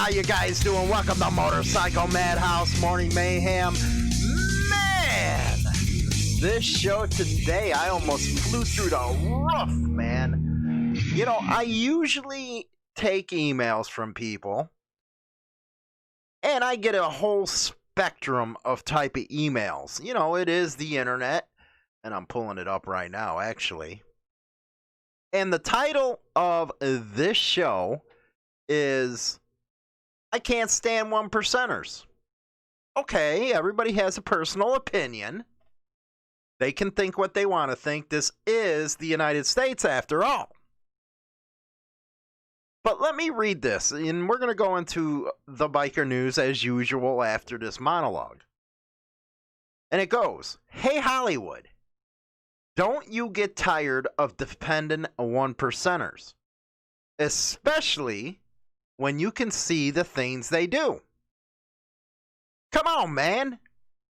How you guys doing? Welcome to Motorcycle Madhouse Morning Mayhem. Man, this show today, I almost flew through the roof, man. You know, I usually take emails from people, and I get a whole spectrum of type of emails. You know, it is the internet, and I'm pulling it up right now, actually. And the title of this show is I Can't Stand One Percenters. Okay, everybody has a personal opinion. They can think what they want to think. This is the United States after all. But let me read this, and we're going to go into the biker news as usual after this monologue. And it goes, hey Hollywood, don't you get tired of defending one percenters? Especially when you can see the things they do. Come on, man.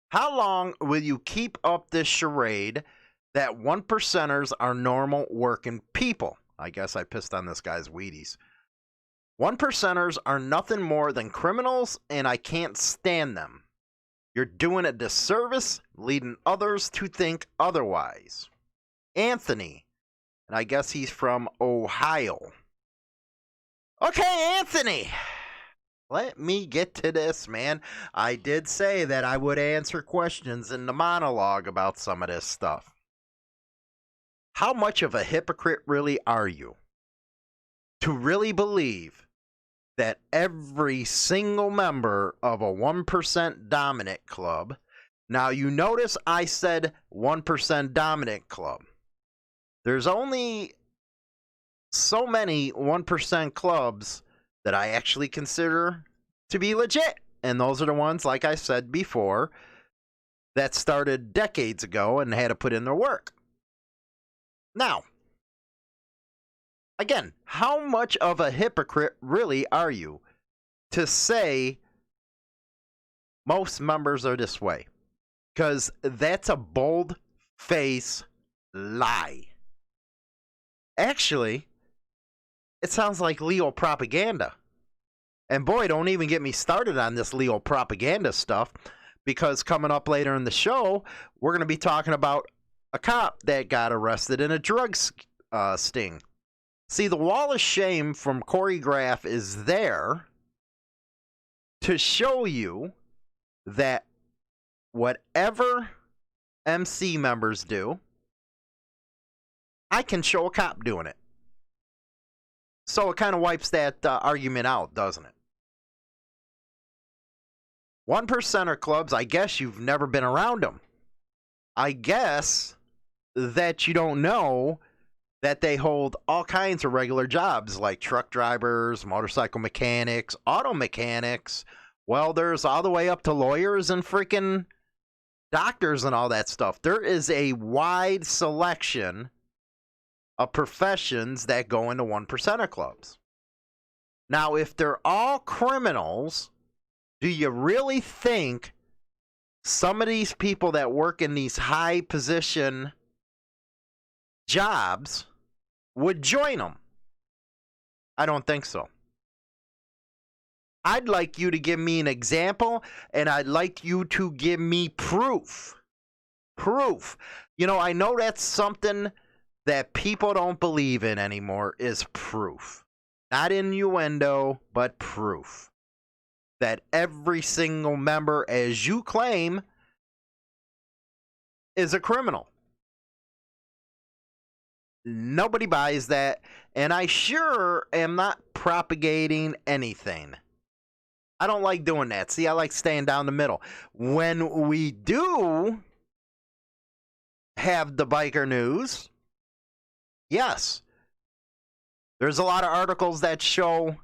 How long will you keep up this charade that one percenters are normal working people? I guess I pissed on this guy's Wheaties. One percenters are nothing more than criminals, and I can't stand them. You're doing a disservice, leading others to think otherwise. Anthony, and I guess he's from Ohio. Okay, Anthony, let me get to this, man. I did say that I would answer questions in the monologue about some of this stuff. How much of a hypocrite really are you to really believe that every single member of a 1% dominant club, now you notice I said 1% dominant club. There's only so many 1% clubs that I actually consider to be legit. And those are the ones, like I said before, that started decades ago and had to put in their work. Now, again, how much of a hypocrite really are you to say most members are this way? Because that's a bold-faced lie. Actually, it sounds like Leo propaganda. And boy, don't even get me started on this Leo propaganda stuff, because coming up later in the show, we're going to be talking about a cop that got arrested in a drug sting. See, the wall of shame from choreograph is there to show you that whatever MC members do, I can show a cop doing it. So it kind of wipes that argument out, doesn't it? One percenter clubs, I guess you've never been around them. I guess that you don't know that they hold all kinds of regular jobs like truck drivers, motorcycle mechanics, auto mechanics, welders, all the way up to lawyers and freaking doctors and all that stuff. There is a wide selection of professions that go into one percenter clubs. Now, if they're all criminals, do you really think some of these people that work in these high position jobs would join them? I don't think so. I'd like you to give me an example, and I'd like you to give me proof. Proof. You know, I know that's something that people don't believe in anymore, is proof. Not innuendo, but proof. That every single member, as you claim, is a criminal. Nobody buys that, and I sure am not propagating anything. I don't like doing that. See, I like staying down the middle. When we do have the biker news, yes, there's a lot of articles that show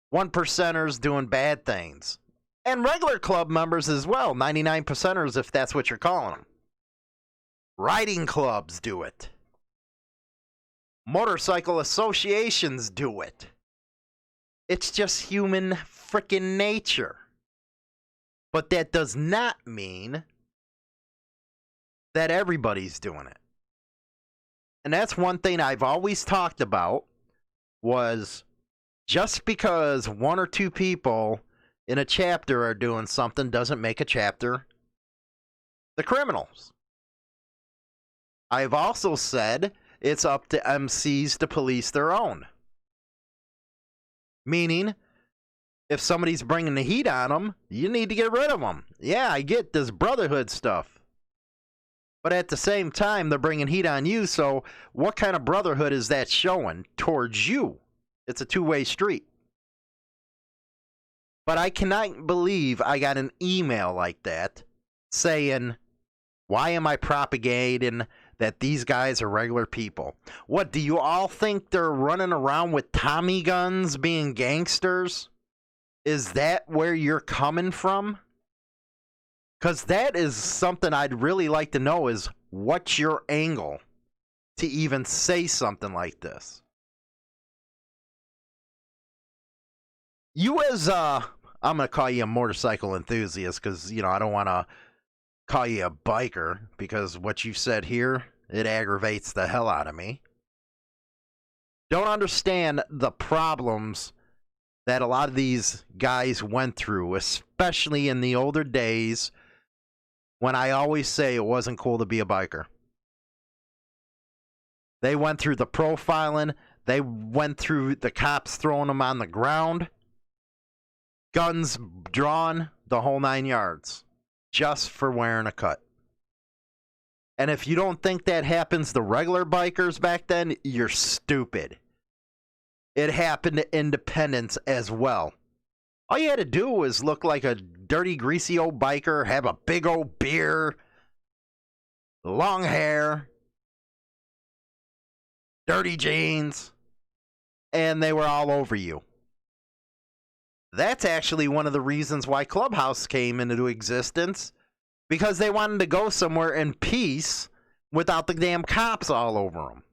one percenters doing bad things. And regular club members as well, 99 percenters if that's what you're calling them. Riding clubs do it. Motorcycle associations do it. It's just human freaking nature. But that does not mean that everybody's doing it. And that's one thing I've always talked about, was Just because one or two people in a chapter are doing something doesn't make a chapter the criminals. I've also said it's up to MCs to police their own. Meaning, if somebody's bringing the heat on them, you need to get rid of them. Yeah, I get this Brotherhood stuff. But at the same time, they're bringing heat on you, so what kind of brotherhood is that showing towards you? It's a two-way street. But I cannot believe I got an email like that saying, why am I propagating that these guys are regular people? What, do you all think they're running around with Tommy guns being gangsters? Is that where you're coming from? Because that is something I'd really like to know, is what's your angle to even say something like this? You as, I'm going to call you a motorcycle enthusiast because, I don't want to call you a biker because what you said here, it aggravates the hell out of me. Don't understand the problems that a lot of these guys went through, especially in the older days when I always say it wasn't cool to be a biker. They went through the profiling. They went through the cops throwing them on the ground. Guns drawn, the whole 9 yards. Just for wearing a cut. And if you don't think that happens to regular bikers back then, you're stupid. It happened to independents as well. All you had to do was look like a dirty, greasy old biker, have a big old beard, long hair, dirty jeans, and they were all over you. That's actually one of the reasons why Clubhouse came into existence, because they wanted to go somewhere in peace without the damn cops all over them.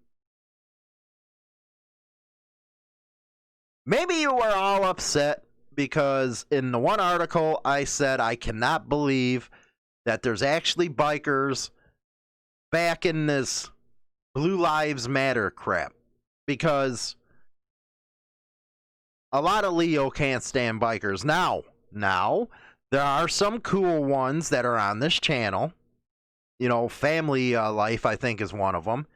Maybe you were all upset because in the one article I said I cannot believe that there's actually bikers back in this Blue Lives Matter crap, because a lot of Leo can't stand bikers. Now, there are some cool ones that are on this channel. Family Life, I think, is one of them.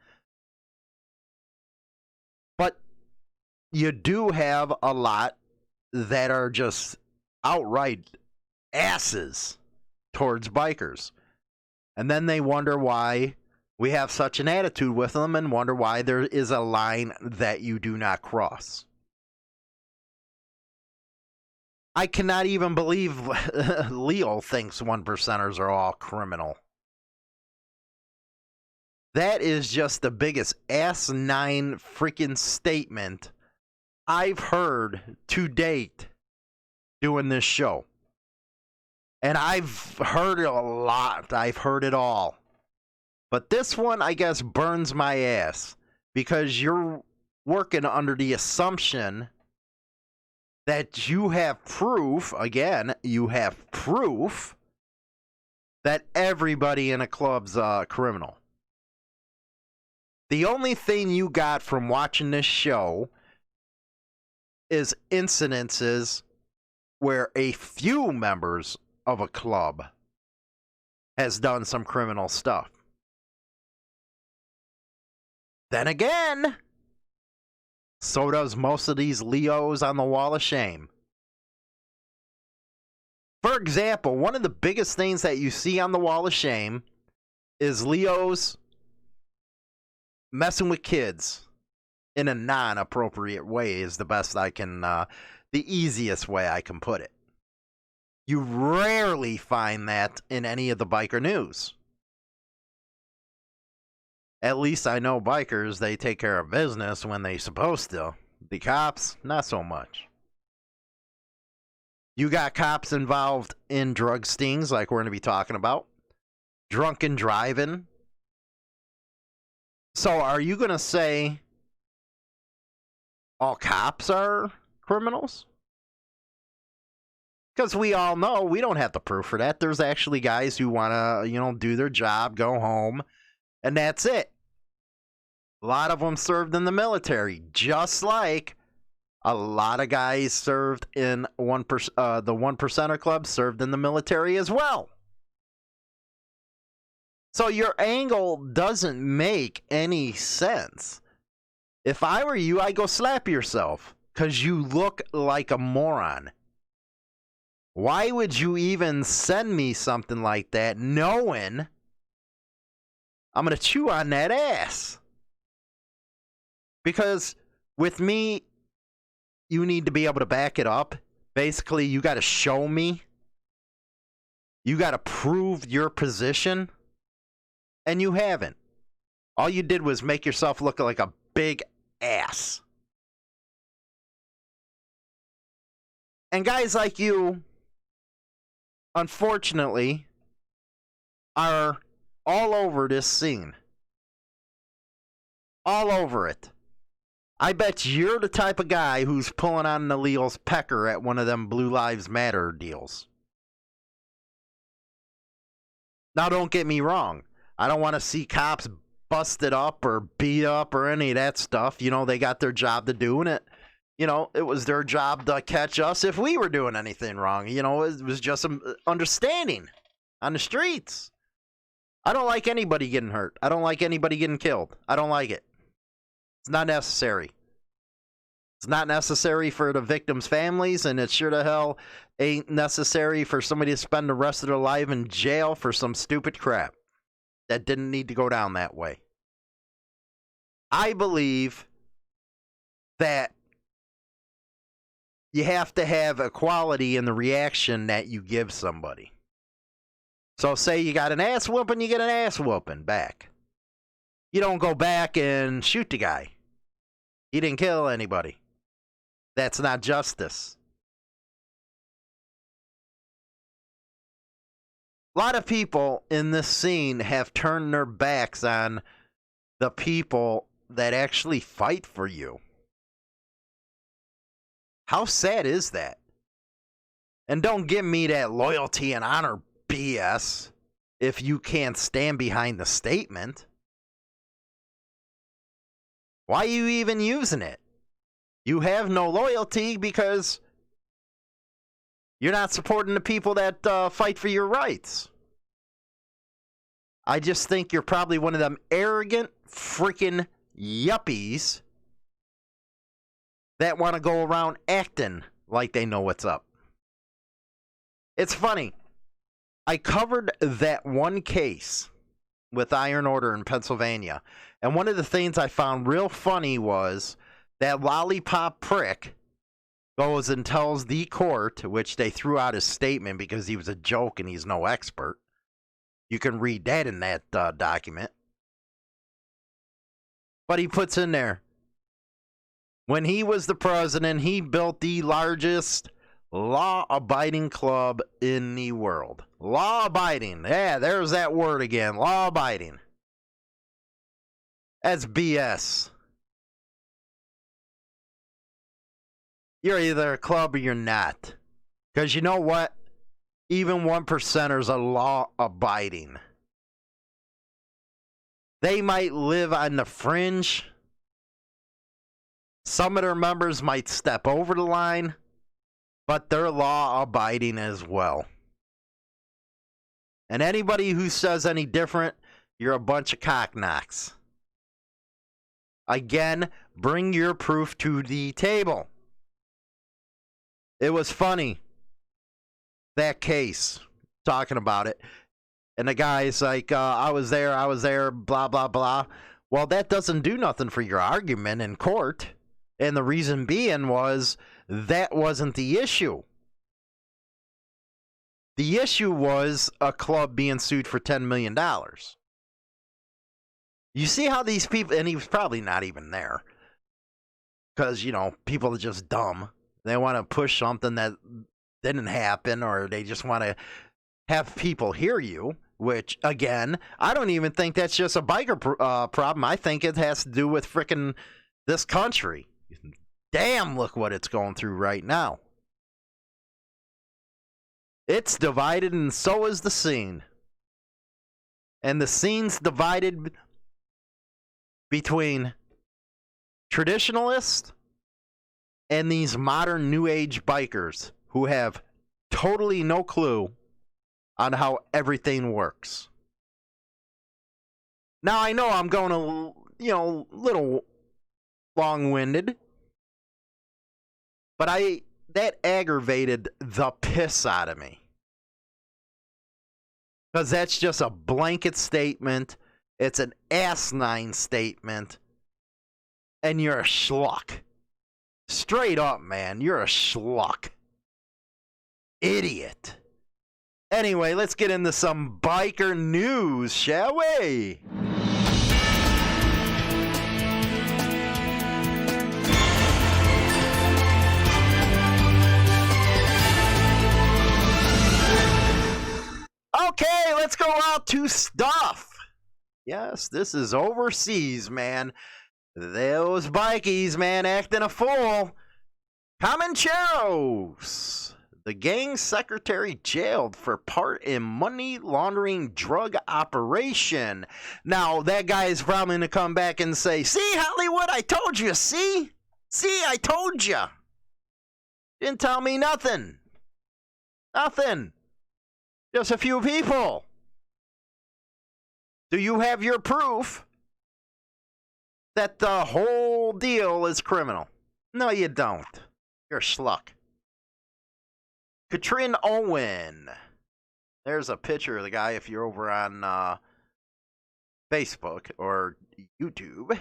But you do have a lot that are just outright asses towards bikers. And then they wonder why we have such an attitude with them and wonder why there is a line that you do not cross. I cannot even believe Leo thinks 1%ers are all criminal. That is just the biggest asinine freaking statement I've heard to date doing this show. And I've heard it a lot. I've heard it all. But this one, I guess, burns my ass because you're working under the assumption that you have proof, again, you have proof that everybody in a club's a criminal. The only thing you got from watching this show is incidences where a few members of a club has done some criminal stuff. Then again, so does most of these Leos on the wall of shame. For example, one of the biggest things that you see on the wall of shame is Leos messing with kids in a non-appropriate way is the best I can, the easiest way I can put it. You rarely find that in any of the biker news. At least I know bikers, they take care of business when they're supposed to. The cops, not so much. You got cops involved in drug stings like we're going to be talking about. Drunken driving. So are you going to say all cops are criminals? Because we all know we don't have the proof for that. There's actually guys who want to, do their job, go home, and that's it. A lot of them served in the military, just like A lot of guys served in the 1%er club, served in the military as well. So your angle doesn't make any sense. If I were you, I'd go slap yourself because you look like a moron. Why would you even send me something like that knowing I'm going to chew on that ass? Because with me, you need to be able to back it up. Basically, you got to show me. You got to prove your position. And you haven't. All you did was make yourself look like a big ass. And guys like you, unfortunately, are all over this scene. All over it. I bet you're the type of guy who's pulling on Nail's pecker at one of them Blue Lives Matter deals. Now, don't get me wrong. I don't want to see cops busted up or beat up or any of that stuff. You know, they got their job to do, and it was their job to catch us if we were doing anything wrong. You know, it was just some understanding on the streets. I don't like anybody getting hurt. I don't like anybody getting killed. I don't like it. It's not necessary. It's not necessary for the victims' families, and it sure the hell ain't necessary for somebody to spend the rest of their life in jail for some stupid crap that didn't need to go down that way. I believe that you have to have equality in the reaction that you give somebody. So say you got an ass whooping, you get an ass whooping back. You don't go back and shoot the guy. He didn't kill anybody. That's not justice. A lot of people in this scene have turned their backs on the people that actually fight for you. How sad is that? And don't give me that loyalty and honor BS if you can't stand behind the statement. Why are you even using it? You have no loyalty because you're not supporting the people that fight for your rights. I just think you're probably one of them arrogant freaking yuppies that want to go around acting like they know what's up. It's funny. I covered that one case with Iron Order in Pennsylvania, and one of the things I found real funny was that lollipop prick goes and tells the court, which they threw out his statement because he was a joke and he's no expert. You can read that in that document. But he puts in there, when he was the president, he built the largest law-abiding club in the world. Law-abiding. Yeah, there's that word again. Law-abiding. That's BS. You're either a club or you're not. Because you know what? Even 1%ers are law-abiding. They might live on the fringe. Some of their members might step over the line, but they're law-abiding as well. And anybody who says any different, you're a bunch of cock-knocks. Again, bring your proof to the table. It was funny, that case, talking about it. And the guy's like, I was there, blah, blah, blah. Well, that doesn't do nothing for your argument in court. And the reason being was that wasn't the issue. The issue was a club being sued for $10 million. You see how these people, and he was probably not even there. Because, people are just dumb. They want to push something that didn't happen, or they just want to have people hear you, which, again, I don't even think that's just a biker problem. I think it has to do with frickin' this country. Damn, look what it's going through right now. It's divided, and so is the scene. And the scene's divided between traditionalists and these modern new age bikers who have totally no clue on how everything works. Now, I know I'm going a little long-winded, but that aggravated the piss out of me. Because that's just a blanket statement. It's an asinine statement. And you're a schluck. Straight up, man. You're a schluck. Idiot. Anyway, let's get into some biker news, shall we? Okay, let's go out to stuff. Yes, this is overseas, man. Those bikies, man, acting a fool. Comancheros. The gang secretary jailed for part in money laundering drug operation. Now, that guy is probably going to come back and say, see, Hollywood, I told you, see? See, I told you. Didn't tell me nothing. Nothing. Just a few people. Do you have your proof that the whole deal is criminal? No, you don't. You're a schluck. Katrin Owen. There's a picture of the guy if you're over on Facebook or YouTube.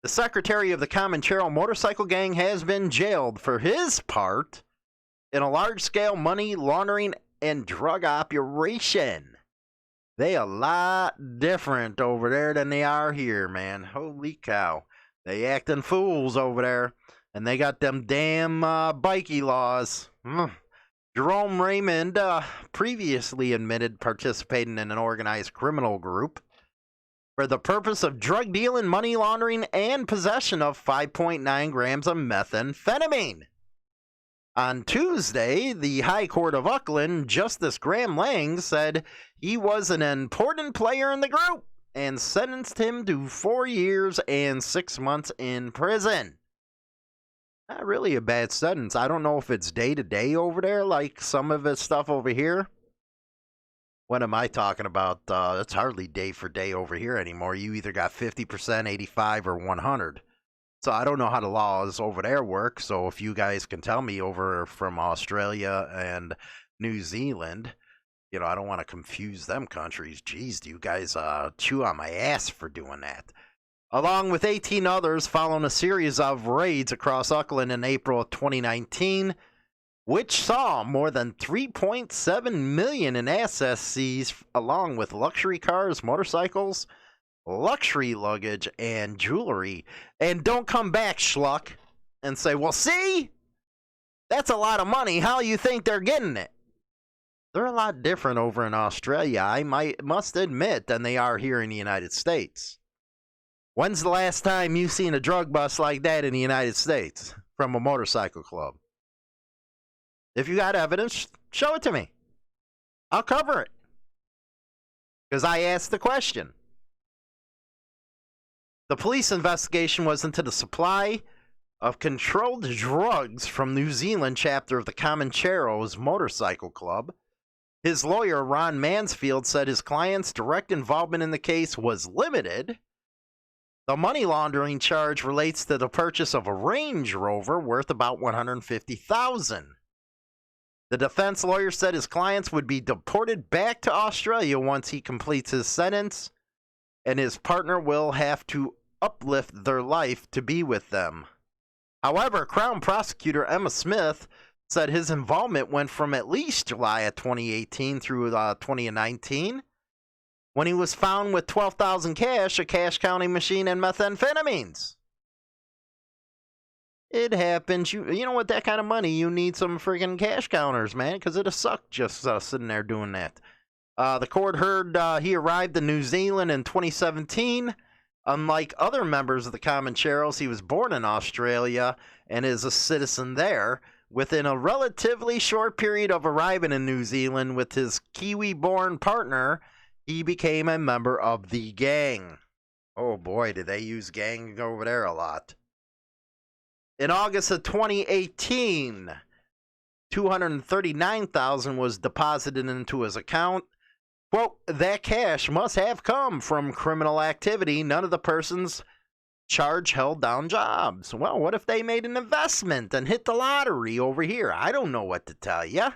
The secretary of the Comanchero motorcycle gang has been jailed for his part in a large-scale money laundering and drug operation. They a lot different over there than they are here, man. Holy cow. They acting fools over there. And they got them damn bikey laws. Jerome Raymond previously admitted participating in an organized criminal group for the purpose of drug dealing, money laundering, and possession of 5.9 grams of methamphetamine. On Tuesday, the High Court of Auckland, Justice Graham Lang said he was an important player in the group and sentenced him to 4 years and 6 months in prison. Not really a bad sentence. I don't know if it's day-to-day over there, like some of his stuff over here. What am I talking about? It's hardly day for day over here anymore. You either got 50%, 85, or 100. So I don't know how the laws over there work. So if you guys can tell me over from Australia and New Zealand, you know, I don't want to confuse them countries. Jeez, do you guys chew on my ass for doing that? Along with 18 others following a series of raids across Auckland in April of 2019, which saw more than $3.7 million in assets seized, along with luxury cars, motorcycles, luxury luggage, and jewelry. And don't come back, schluck, and say, well, see? That's a lot of money. How you think they're getting it? They're a lot different over in Australia, I must admit, than they are here in the United States. When's the last time you seen a drug bust like that in the United States from a motorcycle club? If you got evidence, show it to me. I'll cover it. Because I asked the question. The police investigation was into the supply of controlled drugs from New Zealand chapter of the Comancheros Motorcycle Club. His lawyer, Ron Mansfield, said his client's direct involvement in the case was limited. The money laundering charge relates to the purchase of a Range Rover worth about $150,000. The defense lawyer said his clients would be deported back to Australia once he completes his sentence, and his partner will have to uplift their life to be with them. However, Crown Prosecutor Emma Smith said his involvement went from at least July of 2018 through 2019, when he was found with $12,000 cash, a cash counting machine, and methamphetamines. It happens. You know what, that kind of money, you need some friggin' cash counters, man, because it'll suck just sitting there doing that. The court heard he arrived in New Zealand in 2017. Unlike other members of the Comancheros, he was born in Australia and is a citizen there. Within a relatively short period of arriving in New Zealand with his Kiwi-born partner, he became a member of the gang. Oh boy, did they use gang over there a lot. In August of 2018, $239,000 was deposited into his account. Quote, that cash must have come from criminal activity. None of the persons charged held down jobs. Well, what if they made an investment and hit the lottery over here? I don't know what to tell you.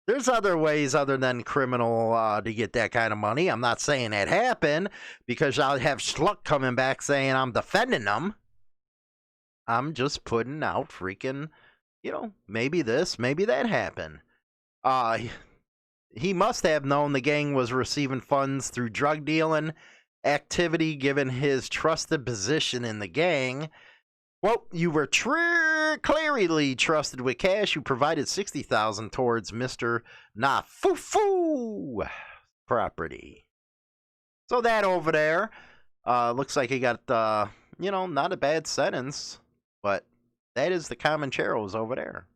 There's other ways other than criminal to get that kind of money. I'm not saying that happened because I'll have Schluck coming back saying I'm defending them. I'm just putting out freaking, maybe this, maybe that happened. He must have known the gang was receiving funds through drug dealing activity given his trusted position in the gang. Well, you were clearly trusted with cash. You provided $60,000 towards Mr. Nafufu property. So that over there, looks like he got, not a bad sentence, but that is the Comancheros over there.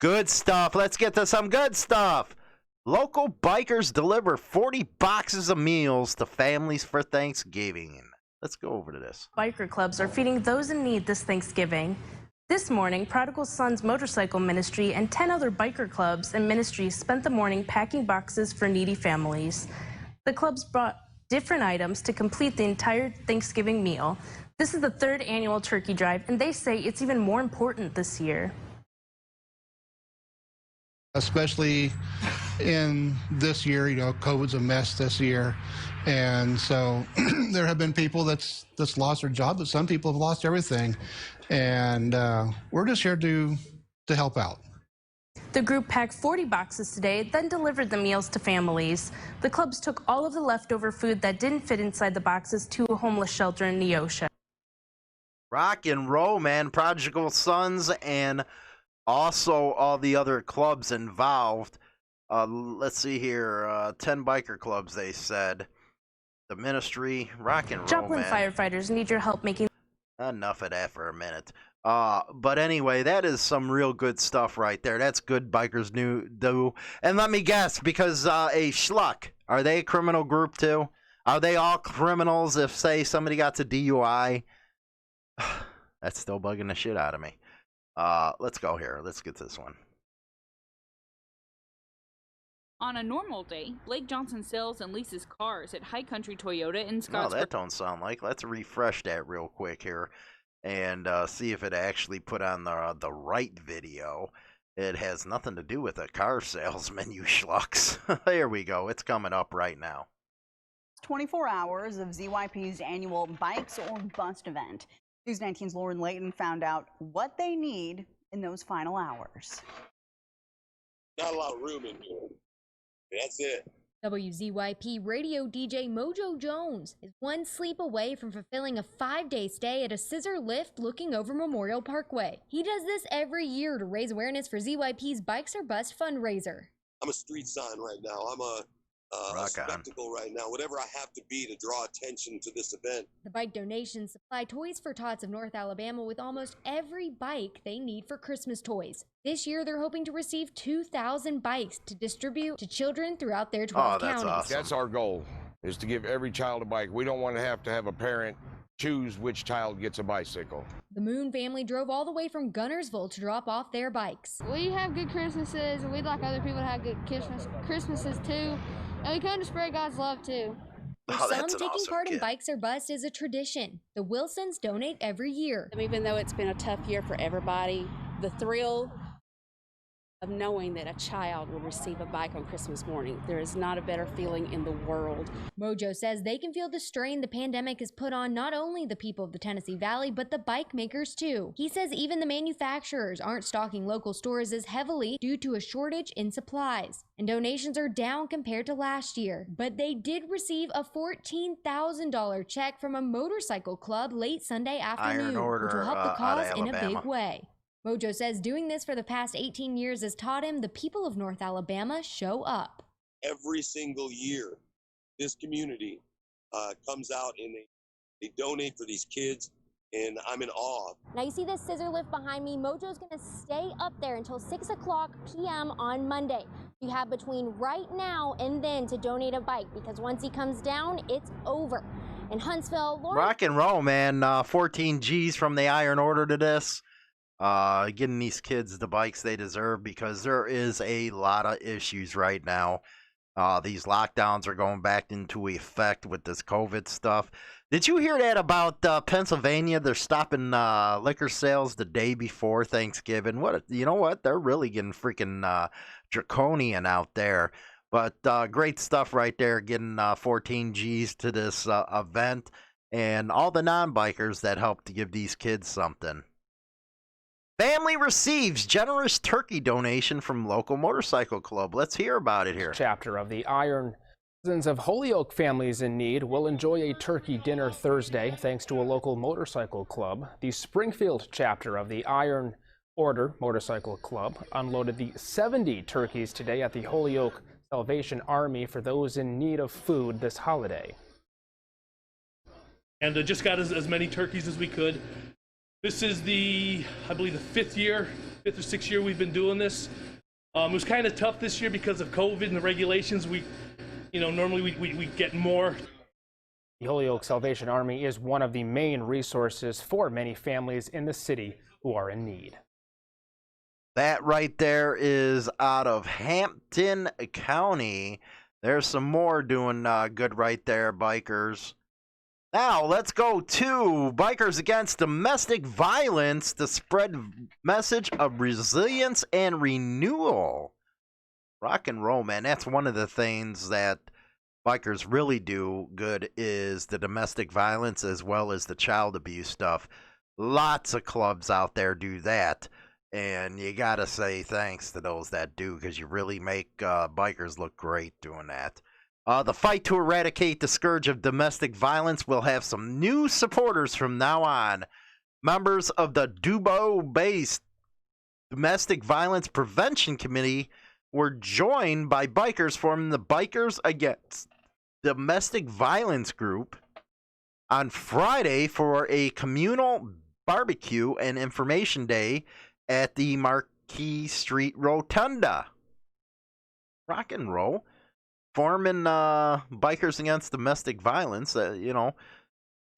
Good stuff. Let's get to some good stuff. Local bikers deliver 40 boxes of meals to families for Thanksgiving. Let's go over to this. Biker clubs are feeding those in need this Thanksgiving. This morning, Prodigal Sons Motorcycle Ministry and 10 other biker clubs and ministries spent the morning packing boxes for needy families. The clubs brought different items to complete the entire Thanksgiving meal. This is the third annual turkey drive, and they say it's even more important this year. Especially in this year, COVID's a mess this year. And so there have been people that's lost their job, but some people have lost everything. And we're just here to help out. The group packed 40 boxes today, then delivered the meals to families. The clubs took all of the leftover food that didn't fit inside the boxes to a homeless shelter in Neosho. Rock and roll, man. Prodigal Sons and also all the other clubs involved. Let's see here. 10 biker clubs, they said. The ministry, rock and roll, Joplin man. firefighters need your help making... Enough of that for a minute. But anyway, that is some real good stuff right there. That's good bikers do. And let me guess, because a schluck, are they a criminal group too? Are they all criminals if, say, somebody got to DUI? That's still bugging the shit out of me. Let's go here. Let's get this one. On a normal day, Blake Johnson sells and leases cars at High Country Toyota in Scottsburg. No, that don't sound like. Let's refresh that real quick here and see if it actually put on the right video. It has nothing to do with a car salesman, you schlucks. There we go. It's coming up right now. 24 hours of ZYP's annual Bikes or Bust event. News 19's Lauren Layton found out what they need in those final hours. Not a lot of room in here. That's it. WZYP radio DJ Mojo Jones is one sleep away from fulfilling a 5-day stay at a scissor lift looking over Memorial Parkway. He does this every year to raise awareness for ZYP's Bikes or Bust fundraiser. I'm a street sign right now. I'm a spectacle right now. Whatever I have to be to draw attention to this event. The bike donations supply Toys for Tots of North Alabama with almost every bike they need for Christmas toys. This year, they're hoping to receive 2,000 bikes to distribute to children throughout their 12 counties. Awesome. That's our goal, is to give every child a bike. We don't want to have a parent choose which child gets a bicycle. The Moon family drove all the way from Gunnersville to drop off their bikes. We have good Christmases, and we'd like other people to have good Christmases too. And we come to spread God's love too. For some, taking part in Bikes or Bust is a tradition. The Wilsons donate every year. Even though it's been a tough year for everybody, the thrill of knowing that a child will receive a bike on Christmas morning, there is not a better feeling in the world. Mojo says they can feel the strain the pandemic has put on not only the people of the Tennessee Valley, but the bike makers too. He says even the manufacturers aren't stocking local stores as heavily due to a shortage in supplies. And donations are down compared to last year. But they did receive a $14,000 check from a motorcycle club late Sunday afternoon, which will help the cause in a big way. Mojo says doing this for the past 18 years has taught him the people of North Alabama show up. Every single year, this community comes out and they donate for these kids, and I'm in awe. Now you see this scissor lift behind me. Mojo's going to stay up there until 6 o'clock p.m. on Monday. You have between right now and then to donate a bike, because once he comes down, it's over. In Huntsville, Lauren... Rock and roll, man. 14 G's from the Iron Order to this. getting these kids the bikes they deserve, because there is a lot of issues right now. These lockdowns are going back into effect with this COVID stuff. Did you hear that about Pennsylvania? They're stopping liquor sales the day before Thanksgiving. You know what? They're really getting freaking draconian out there. But great stuff right there, getting 14 G's to this event, and all the non-bikers that helped to give these kids something. Family receives generous turkey donation from local motorcycle club. Let's hear about it here. Chapter of the Iron Dozens of Holyoke families in need will enjoy a turkey dinner Thursday thanks to a local motorcycle club. The Springfield chapter of the Iron Order Motorcycle Club unloaded the 70 turkeys today at the Holyoke Salvation Army for those in need of food this holiday. And just got as many turkeys as we could. This is I believe the fifth or sixth year we've been doing this. It was kind of tough this year because of COVID and the regulations. Normally we get more. The Holyoke Salvation Army is one of the main resources for many families in the city who are in need. That right there is out of Hampton County. There's some more doing good right there, bikers. Now, let's go to Bikers Against Domestic Violence to spread message of resilience and renewal. Rock and roll, man. That's one of the things that bikers really do good, is the domestic violence as well as the child abuse stuff. Lots of clubs out there do that, and you got to say thanks to those that do, because you really make bikers look great doing that. The fight to eradicate the scourge of domestic violence will have some new supporters from now on. Members of the Dubbo-based Domestic Violence Prevention Committee were joined by bikers forming the Bikers Against Domestic Violence group on Friday for a communal barbecue and information day at the Marquis Street Rotunda. Rock and roll. Forming Bikers Against Domestic Violence,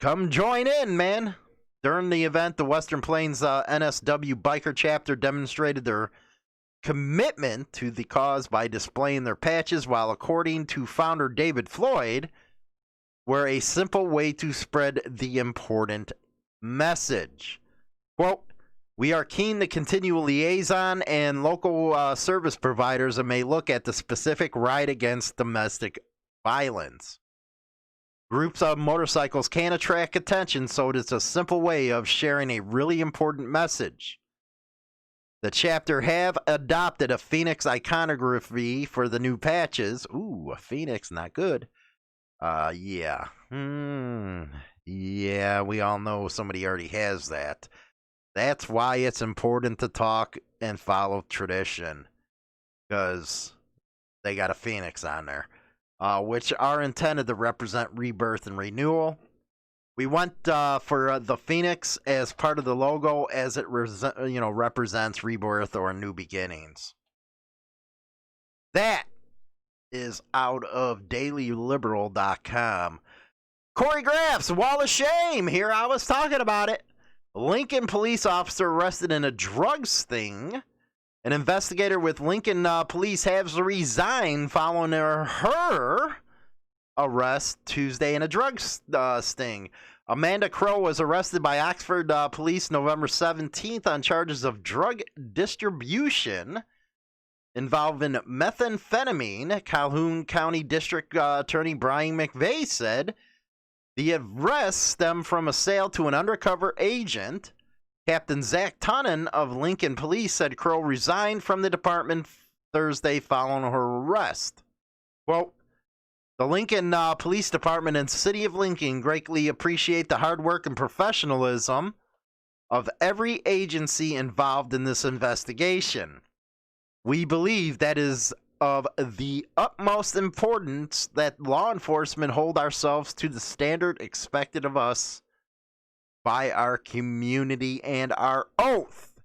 come join in, man. During the event, the Western Plains NSW Biker Chapter demonstrated their commitment to the cause by displaying their patches, while, according to founder David Floyd, were a simple way to spread the important message. Quote, "We are keen to continue liaison and local service providers and may look at the specific right against domestic violence. Groups of motorcycles can attract attention, so it's a simple way of sharing a really important message. The chapter have adopted a phoenix iconography for the new patches." Ooh, a phoenix, not good. Yeah. Yeah, we all know somebody already has that. That's why it's important to talk and follow tradition, because they got a phoenix on there, which are intended to represent rebirth and renewal. We went for the phoenix as part of the logo, as it represents rebirth or new beginnings. That is out of dailyliberal.com. Corey Graff's Wall of Shame. Here I was talking about it. Lincoln police officer arrested in a drug sting. An investigator with Lincoln police has resigned following her arrest Tuesday in a drug sting. Amanda Crow was arrested by Oxford police November 17th on charges of drug distribution involving methamphetamine. Calhoun County District Attorney Brian McVeigh said the arrest stemmed from a sale to an undercover agent. Captain Zach Tunnan of Lincoln Police said Crow resigned from the department Thursday following her arrest. Quote, "The Lincoln Police Department and City of Lincoln greatly appreciate the hard work and professionalism of every agency involved in this investigation. We believe that is of the utmost importance that law enforcement hold ourselves to the standard expected of us by our community and our oath."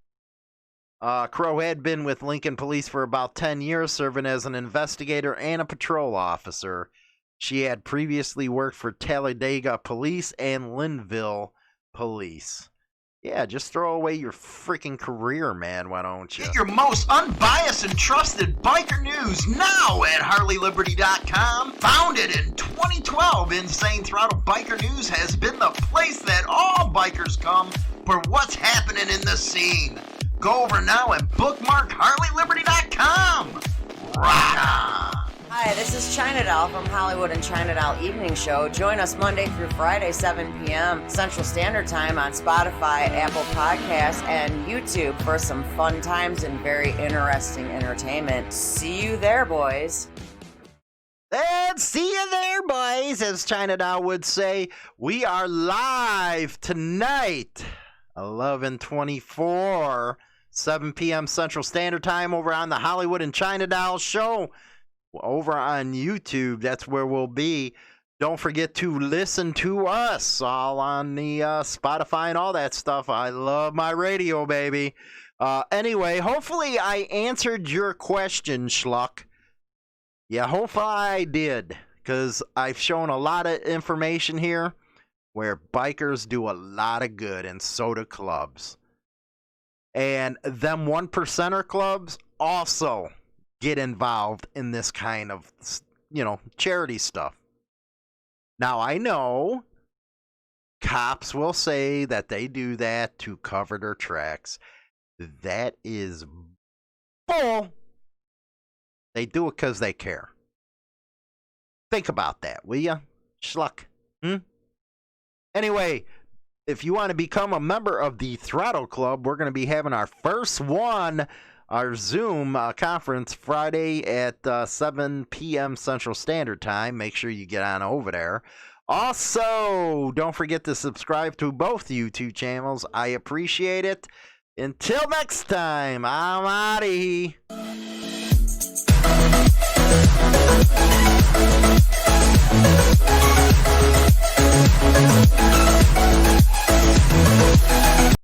Crow had been with Lincoln Police for about 10 years, serving as an investigator and a patrol officer. She had previously worked for Talladega Police and Linville Police. Yeah, just throw away your freaking career, man. Why don't you? Get your most unbiased and trusted biker news now at HarleyLiberty.com. Founded in 2012, Insane Throttle Biker News has been the place that all bikers come for what's happening in the scene. Go over now and bookmark HarleyLiberty.com. Rock on! Hi, this is China Doll from Hollywood and China Doll Evening Show. Join us Monday through Friday, 7 p.m. Central Standard Time on Spotify, Apple Podcasts, and YouTube for some fun times and very interesting entertainment. See you there, boys. And see you there, boys, as China Doll would say. We are live tonight, 11/24, 7 p.m. Central Standard Time over on the Hollywood and China Doll Show. Over on YouTube, that's where we'll be. Don't forget to listen to us all on the Spotify and all that stuff. I love my radio, baby. Anyway, hopefully I answered your question, Schluck. Yeah, hopefully I did, because I've shown a lot of information here where bikers do a lot of good, and so do clubs. And them 1%er clubs also get involved in this kind of, charity stuff. Now, I know cops will say that they do that to cover their tracks. That is bull. They do it because they care. Think about that, will ya, Schluck? Anyway, if you want to become a member of the Throttle Club, we're going to be having our first one, our Zoom conference Friday at 7 p.m. Central Standard Time. Make sure you get on over there. Also, don't forget to subscribe to both YouTube channels. I appreciate it. Until next time, I'm out of here.